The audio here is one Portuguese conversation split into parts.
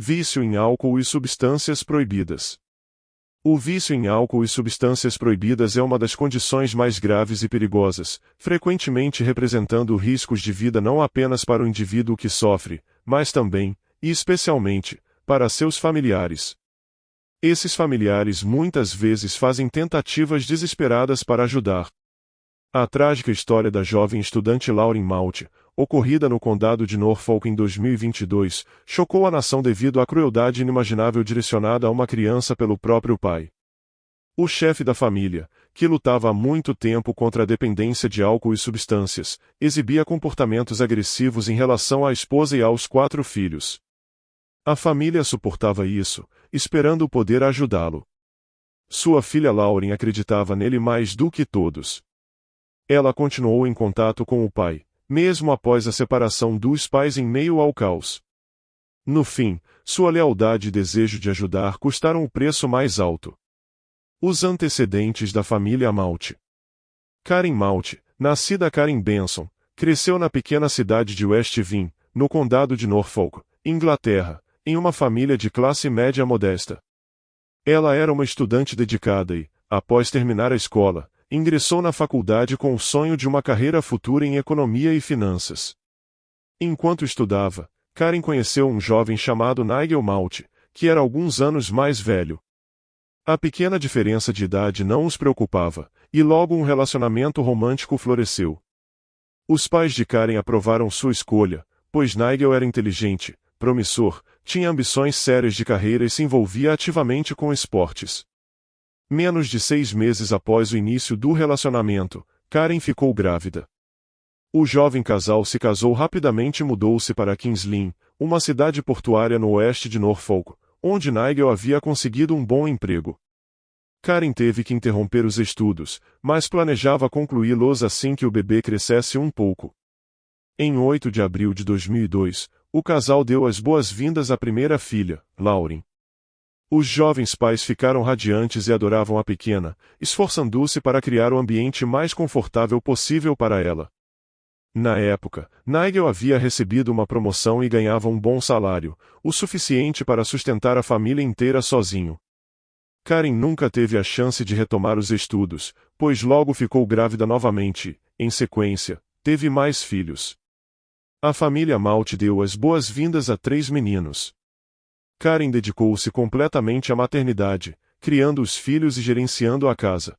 Vício em álcool e substâncias proibidas. O vício em álcool e substâncias proibidas é uma das condições mais graves e perigosas, frequentemente representando riscos de vida não apenas para o indivíduo que sofre, mas também, e especialmente, para seus familiares. Esses familiares muitas vezes fazem tentativas desesperadas para ajudar. A trágica história da jovem estudante Lauren Malt, ocorrida no condado de Norfolk em 2022, chocou a nação devido à crueldade inimaginável direcionada a uma criança pelo próprio pai. O chefe da família, que lutava há muito tempo contra a dependência de álcool e substâncias, exibia comportamentos agressivos em relação à esposa e aos 4 filhos. A família suportava isso, esperando poder ajudá-lo. Sua filha Lauren acreditava nele mais do que todos. Ela continuou em contato com o pai, mesmo após a separação dos pais em meio ao caos. No fim, sua lealdade e desejo de ajudar custaram o preço mais alto. Os antecedentes da família Malt. Karen Malt, nascida Karen Benson, cresceu na pequena cidade de West Vin, no condado de Norfolk, Inglaterra, em uma família de classe média modesta. Ela era uma estudante dedicada e, após terminar a escola, ingressou na faculdade com o sonho de uma carreira futura em economia e finanças. Enquanto estudava, Karen conheceu um jovem chamado Nigel Malt, que era alguns anos mais velho. A pequena diferença de idade não os preocupava, e logo um relacionamento romântico floresceu. Os pais de Karen aprovaram sua escolha, pois Nigel era inteligente, promissor, tinha ambições sérias de carreira e se envolvia ativamente com esportes. Menos de 6 meses após o início do relacionamento, Karen ficou grávida. O jovem casal se casou rapidamente e mudou-se para Kings Lynn, uma cidade portuária no oeste de Norfolk, onde Nigel havia conseguido um bom emprego. Karen teve que interromper os estudos, mas planejava concluí-los assim que o bebê crescesse um pouco. Em 8 de abril de 2002, o casal deu as boas-vindas à primeira filha, Lauren. Os jovens pais ficaram radiantes e adoravam a pequena, esforçando-se para criar o ambiente mais confortável possível para ela. Na época, Nigel havia recebido uma promoção e ganhava um bom salário, o suficiente para sustentar a família inteira sozinho. Karen nunca teve a chance de retomar os estudos, pois logo ficou grávida novamente, em sequência, teve mais filhos. A família Malt deu as boas-vindas a 3 meninos. Karen dedicou-se completamente à maternidade, criando os filhos e gerenciando a casa.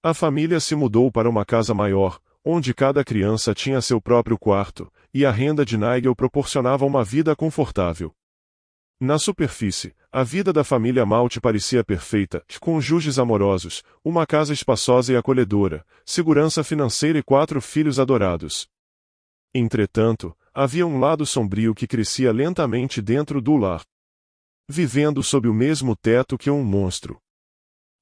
A família se mudou para uma casa maior, onde cada criança tinha seu próprio quarto, e a renda de Nigel proporcionava uma vida confortável. Na superfície, a vida da família Malt parecia perfeita, cônjuges amorosos, uma casa espaçosa e acolhedora, segurança financeira e 4 filhos adorados. Entretanto, havia um lado sombrio que crescia lentamente dentro do lar. Vivendo sob o mesmo teto que um monstro.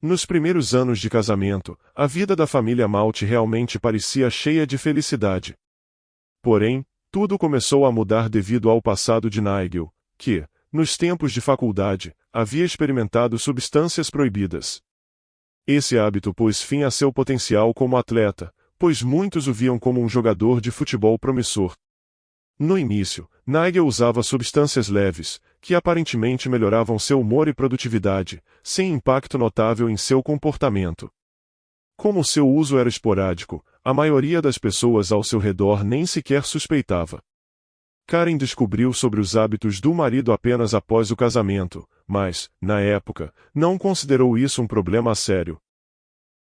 Nos primeiros anos de casamento, a vida da família Malt realmente parecia cheia de felicidade. Porém, tudo começou a mudar devido ao passado de Nigel, que, nos tempos de faculdade, havia experimentado substâncias proibidas. Esse hábito pôs fim a seu potencial como atleta, pois muitos o viam como um jogador de futebol promissor. No início, Nigel usava substâncias leves, que aparentemente melhoravam seu humor e produtividade, sem impacto notável em seu comportamento. Como seu uso era esporádico, a maioria das pessoas ao seu redor nem sequer suspeitava. Karen descobriu sobre os hábitos do marido apenas após o casamento, mas, na época, não considerou isso um problema sério.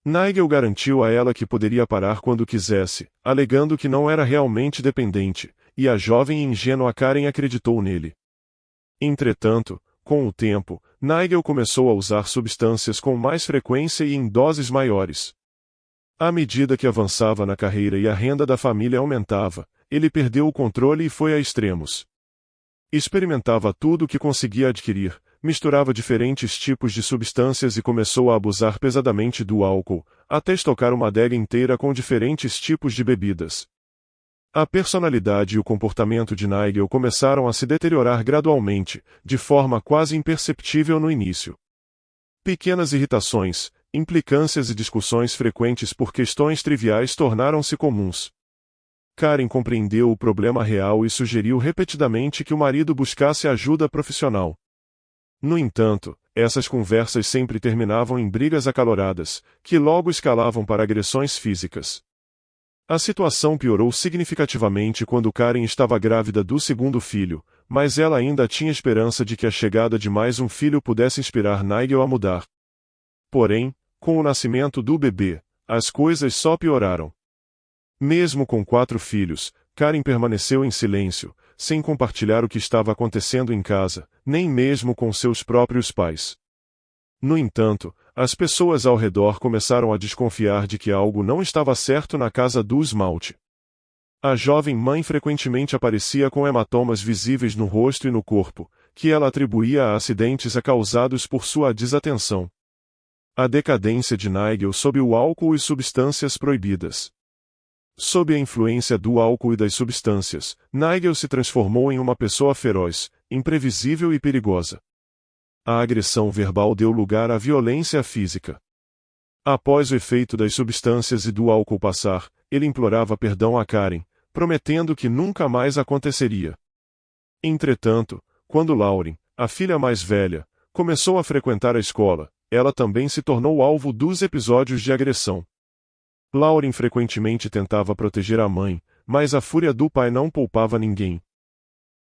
Nigel garantiu a ela que poderia parar quando quisesse, alegando que não era realmente dependente, e a jovem e ingênua Karen acreditou nele. Entretanto, com o tempo, Nigel começou a usar substâncias com mais frequência e em doses maiores. À medida que avançava na carreira e a renda da família aumentava, ele perdeu o controle e foi a extremos. Experimentava tudo o que conseguia adquirir, misturava diferentes tipos de substâncias e começou a abusar pesadamente do álcool, até estocar uma adega inteira com diferentes tipos de bebidas. A personalidade e o comportamento de Nigel começaram a se deteriorar gradualmente, de forma quase imperceptível no início. Pequenas irritações, implicâncias e discussões frequentes por questões triviais tornaram-se comuns. Karen compreendeu o problema real e sugeriu repetidamente que o marido buscasse ajuda profissional. No entanto, essas conversas sempre terminavam em brigas acaloradas, que logo escalavam para agressões físicas. A situação piorou significativamente quando Karen estava grávida do segundo filho, mas ela ainda tinha esperança de que a chegada de mais um filho pudesse inspirar Nigel a mudar. Porém, com o nascimento do bebê, as coisas só pioraram. Mesmo com 4 filhos, Karen permaneceu em silêncio, sem compartilhar o que estava acontecendo em casa, nem mesmo com seus próprios pais. No entanto, as pessoas ao redor começaram a desconfiar de que algo não estava certo na casa do esmalte. A jovem mãe frequentemente aparecia com hematomas visíveis no rosto e no corpo, que ela atribuía a acidentes causados por sua desatenção. A decadência de Nigel sob o álcool e substâncias proibidas. Sob a influência do álcool e das substâncias, Nigel se transformou em uma pessoa feroz, imprevisível e perigosa. A agressão verbal deu lugar à violência física. Após o efeito das substâncias e do álcool passar, ele implorava perdão a Karen, prometendo que nunca mais aconteceria. Entretanto, quando Lauren, a filha mais velha, começou a frequentar a escola, ela também se tornou alvo dos episódios de agressão. Lauren frequentemente tentava proteger a mãe, mas a fúria do pai não poupava ninguém.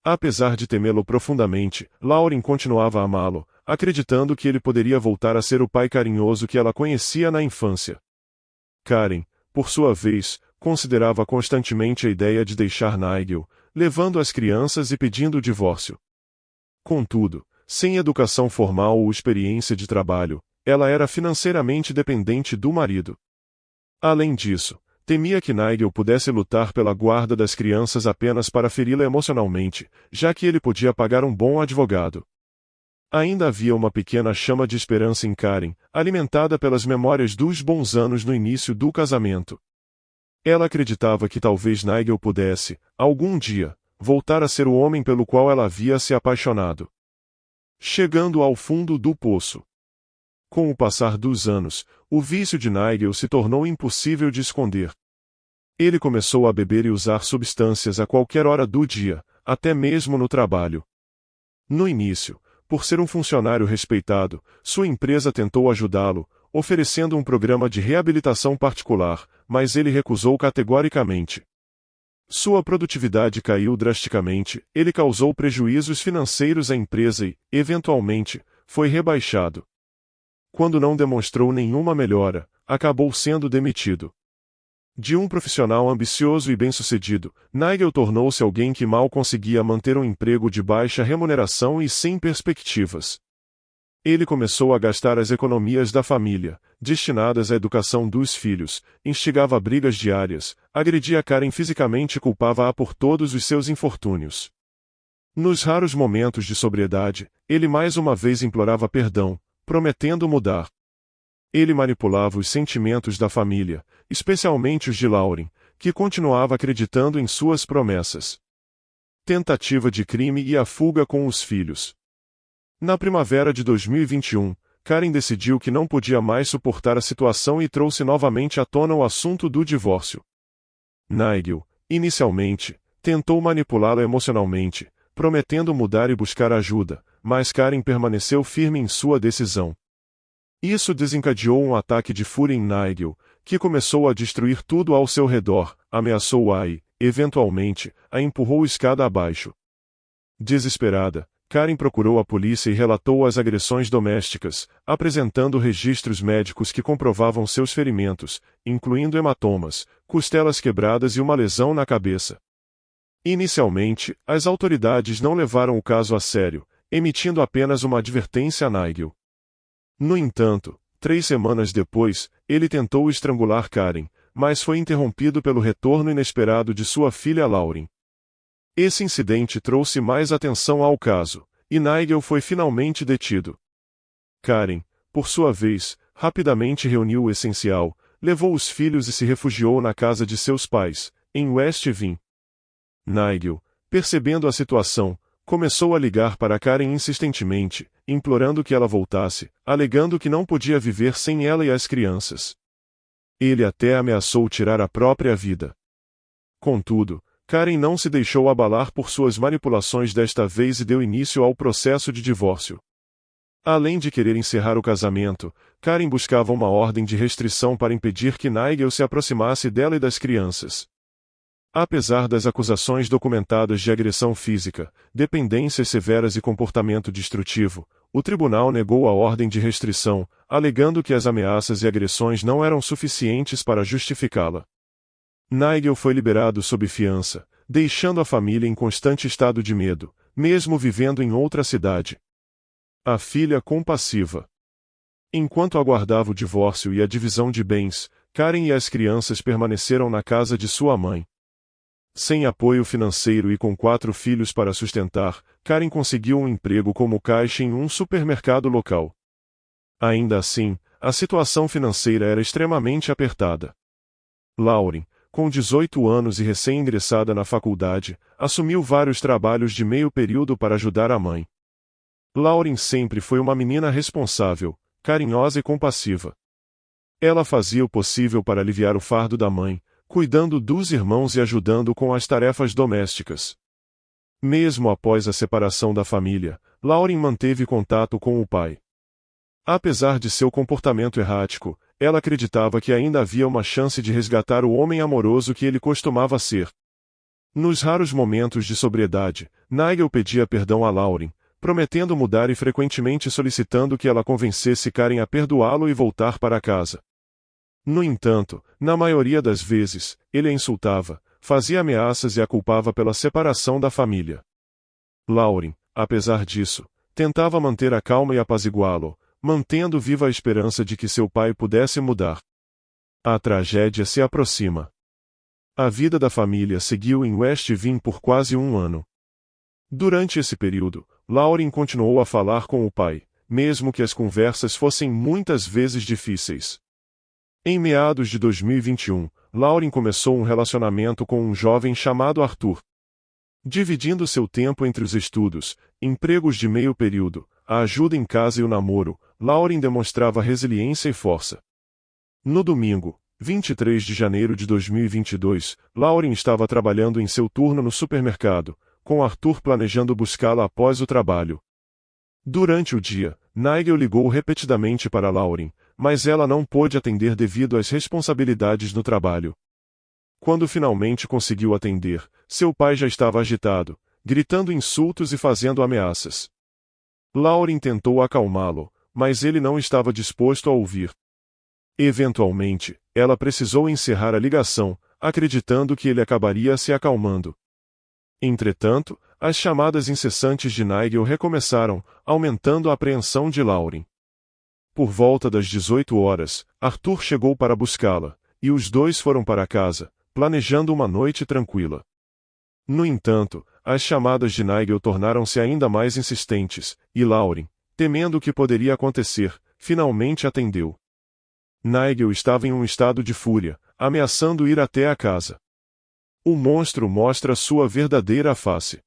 Apesar de temê-lo profundamente, Lauren continuava a amá-lo, acreditando que ele poderia voltar a ser o pai carinhoso que ela conhecia na infância. Karen, por sua vez, considerava constantemente a ideia de deixar Nigel, levando as crianças e pedindo o divórcio. Contudo, sem educação formal ou experiência de trabalho, ela era financeiramente dependente do marido. Além disso, temia que Nigel pudesse lutar pela guarda das crianças apenas para feri-la emocionalmente, já que ele podia pagar um bom advogado. Ainda havia uma pequena chama de esperança em Karen, alimentada pelas memórias dos bons anos no início do casamento. Ela acreditava que talvez Nigel pudesse, algum dia, voltar a ser o homem pelo qual ela havia se apaixonado. Chegando ao fundo do poço. Com o passar dos anos, o vício de Nigel se tornou impossível de esconder. Ele começou a beber e usar substâncias a qualquer hora do dia, até mesmo no trabalho. No início, por ser um funcionário respeitado, sua empresa tentou ajudá-lo, oferecendo um programa de reabilitação particular, mas ele recusou categoricamente. Sua produtividade caiu drasticamente, ele causou prejuízos financeiros à empresa e, eventualmente, foi rebaixado. Quando não demonstrou nenhuma melhora, acabou sendo demitido. De um profissional ambicioso e bem-sucedido, Nigel tornou-se alguém que mal conseguia manter um emprego de baixa remuneração e sem perspectivas. Ele começou a gastar as economias da família, destinadas à educação dos filhos, instigava brigas diárias, agredia Karen fisicamente e culpava-a por todos os seus infortúnios. Nos raros momentos de sobriedade, ele mais uma vez implorava perdão, prometendo mudar. Ele manipulava os sentimentos da família, especialmente os de Lauren, que continuava acreditando em suas promessas. Tentativa de crime e a fuga com os filhos. Na primavera de 2021, Karen decidiu que não podia mais suportar a situação e trouxe novamente à tona o assunto do divórcio. Nigel, inicialmente, tentou manipulá-la emocionalmente, prometendo mudar e buscar ajuda, mas Karen permaneceu firme em sua decisão. Isso desencadeou um ataque de fúria em Nigel, que começou a destruir tudo ao seu redor, ameaçou-a e, eventualmente, a empurrou escada abaixo. Desesperada, Karen procurou a polícia e relatou as agressões domésticas, apresentando registros médicos que comprovavam seus ferimentos, incluindo hematomas, costelas quebradas e uma lesão na cabeça. Inicialmente, as autoridades não levaram o caso a sério, emitindo apenas uma advertência a Nigel. No entanto, 3 semanas depois, ele tentou estrangular Karen, mas foi interrompido pelo retorno inesperado de sua filha Lauren. Esse incidente trouxe mais atenção ao caso, e Nigel foi finalmente detido. Karen, por sua vez, rapidamente reuniu o essencial, levou os filhos e se refugiou na casa de seus pais, em West Vin. Nigel, percebendo a situação, começou a ligar para Karen insistentemente, implorando que ela voltasse, alegando que não podia viver sem ela e as crianças. Ele até ameaçou tirar a própria vida. Contudo, Karen não se deixou abalar por suas manipulações desta vez e deu início ao processo de divórcio. Além de querer encerrar o casamento, Karen buscava uma ordem de restrição para impedir que Nigel se aproximasse dela e das crianças. Apesar das acusações documentadas de agressão física, dependências severas e comportamento destrutivo, o tribunal negou a ordem de restrição, alegando que as ameaças e agressões não eram suficientes para justificá-la. Nigel foi liberado sob fiança, deixando a família em constante estado de medo, mesmo vivendo em outra cidade. A filha compassiva. Enquanto aguardava o divórcio e a divisão de bens, Karen e as crianças permaneceram na casa de sua mãe. Sem apoio financeiro e com 4 filhos para sustentar, Karen conseguiu um emprego como caixa em um supermercado local. Ainda assim, a situação financeira era extremamente apertada. Lauren, com 18 anos e recém-ingressada na faculdade, assumiu vários trabalhos de meio período para ajudar a mãe. Lauren sempre foi uma menina responsável, carinhosa e compassiva. Ela fazia o possível para aliviar o fardo da mãe, cuidando dos irmãos e ajudando com as tarefas domésticas. Mesmo após a separação da família, Lauren manteve contato com o pai. Apesar de seu comportamento errático, ela acreditava que ainda havia uma chance de resgatar o homem amoroso que ele costumava ser. Nos raros momentos de sobriedade, Nigel pedia perdão a Lauren, prometendo mudar e frequentemente solicitando que ela convencesse Karen a perdoá-lo e voltar para casa. No entanto, na maioria das vezes, ele a insultava, fazia ameaças e a culpava pela separação da família. Lauren, apesar disso, tentava manter a calma e apaziguá-lo, mantendo viva a esperança de que seu pai pudesse mudar. A tragédia se aproxima. A vida da família seguiu em West Vin por quase um ano. Durante esse período, Lauren continuou a falar com o pai, mesmo que as conversas fossem muitas vezes difíceis. Em meados de 2021, Lauren começou um relacionamento com um jovem chamado Arthur. Dividindo seu tempo entre os estudos, empregos de meio período, a ajuda em casa e o namoro, Lauren demonstrava resiliência e força. No domingo, 23 de janeiro de 2022, Lauren estava trabalhando em seu turno no supermercado, com Arthur planejando buscá-la após o trabalho. Durante o dia, Nigel ligou repetidamente para Lauren, mas ela não pôde atender devido às responsabilidades no trabalho. Quando finalmente conseguiu atender, seu pai já estava agitado, gritando insultos e fazendo ameaças. Lauren tentou acalmá-lo, mas ele não estava disposto a ouvir. Eventualmente, ela precisou encerrar a ligação, acreditando que ele acabaria se acalmando. Entretanto, as chamadas incessantes de Nigel recomeçaram, aumentando a apreensão de Lauren. Por volta das 18 horas, Arthur chegou para buscá-la, e os dois foram para casa, planejando uma noite tranquila. No entanto, as chamadas de Nigel tornaram-se ainda mais insistentes, e Lauren, temendo o que poderia acontecer, finalmente atendeu. Nigel estava em um estado de fúria, ameaçando ir até a casa. O monstro mostra sua verdadeira face.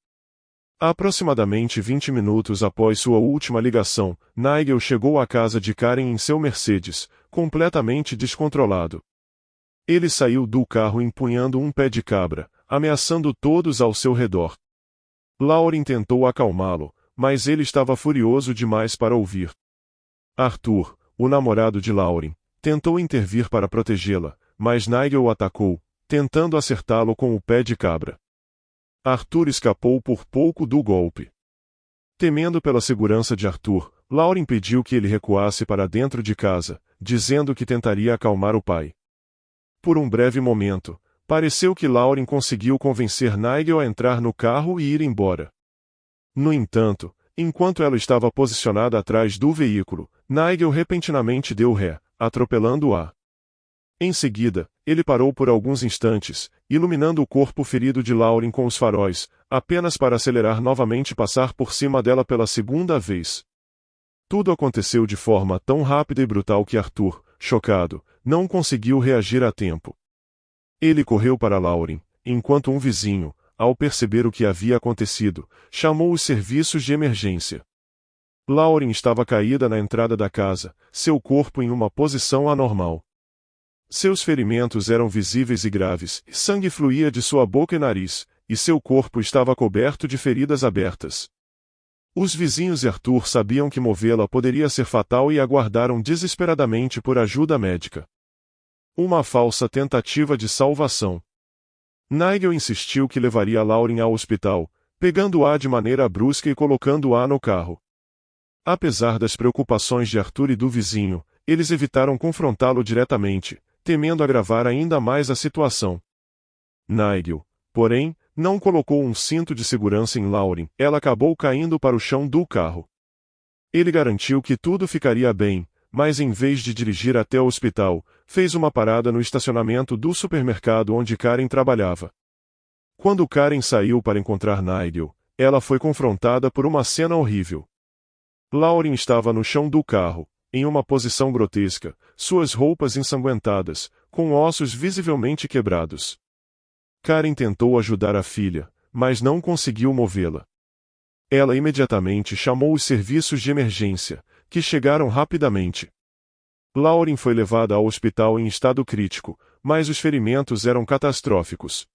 Aproximadamente 20 minutos após sua última ligação, Nigel chegou à casa de Karen em seu Mercedes, completamente descontrolado. Ele saiu do carro empunhando um pé de cabra, ameaçando todos ao seu redor. Lauren tentou acalmá-lo, mas ele estava furioso demais para ouvir. Arthur, o namorado de Lauren, tentou intervir para protegê-la, mas Nigel o atacou, tentando acertá-lo com o pé de cabra. Arthur escapou por pouco do golpe. Temendo pela segurança de Arthur, Lauren pediu que ele recuasse para dentro de casa, dizendo que tentaria acalmar o pai. Por um breve momento, pareceu que Lauren conseguiu convencer Nigel a entrar no carro e ir embora. No entanto, enquanto ela estava posicionada atrás do veículo, Nigel repentinamente deu ré, atropelando-a. Em seguida, ele parou por alguns instantes, iluminando o corpo ferido de Lauren com os faróis, apenas para acelerar novamente e passar por cima dela pela segunda vez. Tudo aconteceu de forma tão rápida e brutal que Arthur, chocado, não conseguiu reagir a tempo. Ele correu para Lauren, enquanto um vizinho, ao perceber o que havia acontecido, chamou os serviços de emergência. Lauren estava caída na entrada da casa, seu corpo em uma posição anormal. Seus ferimentos eram visíveis e graves, sangue fluía de sua boca e nariz, e seu corpo estava coberto de feridas abertas. Os vizinhos e Arthur sabiam que movê-la poderia ser fatal e aguardaram desesperadamente por ajuda médica. Uma falsa tentativa de salvação. Nigel insistiu que levaria Lauren ao hospital, pegando-a de maneira brusca e colocando-a no carro. Apesar das preocupações de Arthur e do vizinho, eles evitaram confrontá-lo diretamente, temendo agravar ainda mais a situação. Nigel, porém, não colocou um cinto de segurança em Lauren, ela acabou caindo para o chão do carro. Ele garantiu que tudo ficaria bem, mas em vez de dirigir até o hospital, fez uma parada no estacionamento do supermercado onde Karen trabalhava. Quando Karen saiu para encontrar Nigel, ela foi confrontada por uma cena horrível. Lauren estava no chão do carro, em uma posição grotesca, suas roupas ensanguentadas, com ossos visivelmente quebrados. Karen tentou ajudar a filha, mas não conseguiu movê-la. Ela imediatamente chamou os serviços de emergência, que chegaram rapidamente. Lauren foi levada ao hospital em estado crítico, mas os ferimentos eram catastróficos.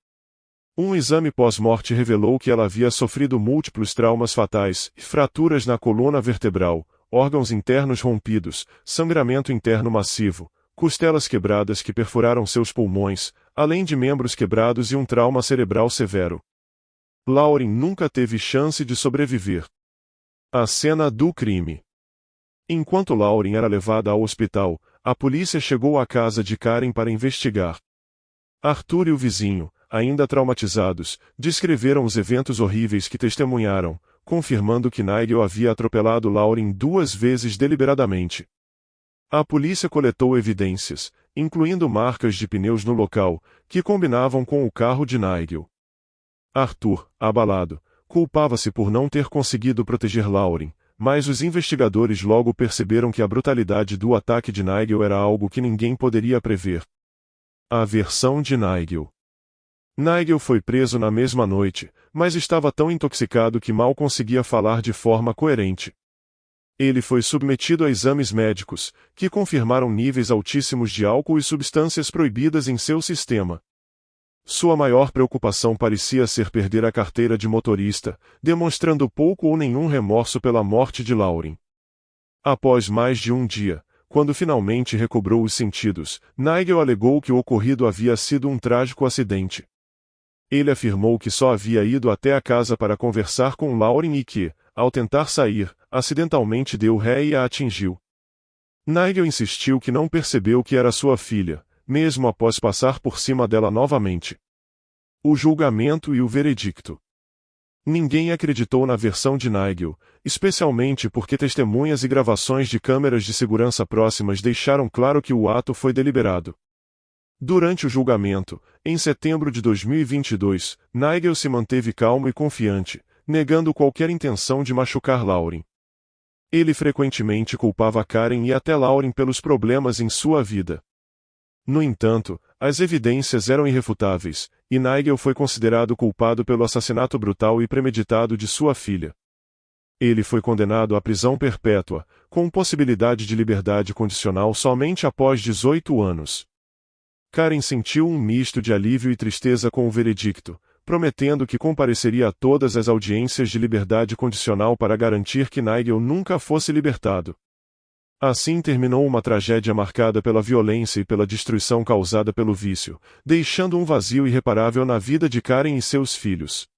Um exame pós-morte revelou que ela havia sofrido múltiplos traumas fatais, fraturas na coluna vertebral, órgãos internos rompidos, sangramento interno massivo, costelas quebradas que perfuraram seus pulmões, além de membros quebrados e um trauma cerebral severo. Lauren nunca teve chance de sobreviver. A cena do crime. Enquanto Lauren era levada ao hospital, a polícia chegou à casa de Karen para investigar. Arthur e o vizinho, ainda traumatizados, descreveram os eventos horríveis que testemunharam, confirmando que Nigel havia atropelado Lauren 2 vezes deliberadamente. A polícia coletou evidências, incluindo marcas de pneus no local, que combinavam com o carro de Nigel. Arthur, abalado, culpava-se por não ter conseguido proteger Lauren, mas os investigadores logo perceberam que a brutalidade do ataque de Nigel era algo que ninguém poderia prever. A versão de Nigel. Nigel foi preso na mesma noite, mas estava tão intoxicado que mal conseguia falar de forma coerente. Ele foi submetido a exames médicos, que confirmaram níveis altíssimos de álcool e substâncias proibidas em seu sistema. Sua maior preocupação parecia ser perder a carteira de motorista, demonstrando pouco ou nenhum remorso pela morte de Lauren. Após mais de um dia, quando finalmente recobrou os sentidos, Nigel alegou que o ocorrido havia sido um trágico acidente. Ele afirmou que só havia ido até a casa para conversar com Lauren e que, ao tentar sair, acidentalmente deu ré e a atingiu. Nigel insistiu que não percebeu que era sua filha, mesmo após passar por cima dela novamente. O julgamento e o veredicto. Ninguém acreditou na versão de Nigel, especialmente porque testemunhas e gravações de câmeras de segurança próximas deixaram claro que o ato foi deliberado. Durante o julgamento, em setembro de 2022, Nigel se manteve calmo e confiante, negando qualquer intenção de machucar Lauren. Ele frequentemente culpava Karen e até Lauren pelos problemas em sua vida. No entanto, as evidências eram irrefutáveis, e Nigel foi considerado culpado pelo assassinato brutal e premeditado de sua filha. Ele foi condenado à prisão perpétua, com possibilidade de liberdade condicional somente após 18 anos. Karen sentiu um misto de alívio e tristeza com o veredicto, prometendo que compareceria a todas as audiências de liberdade condicional para garantir que Nigel nunca fosse libertado. Assim terminou uma tragédia marcada pela violência e pela destruição causada pelo vício, deixando um vazio irreparável na vida de Karen e seus filhos.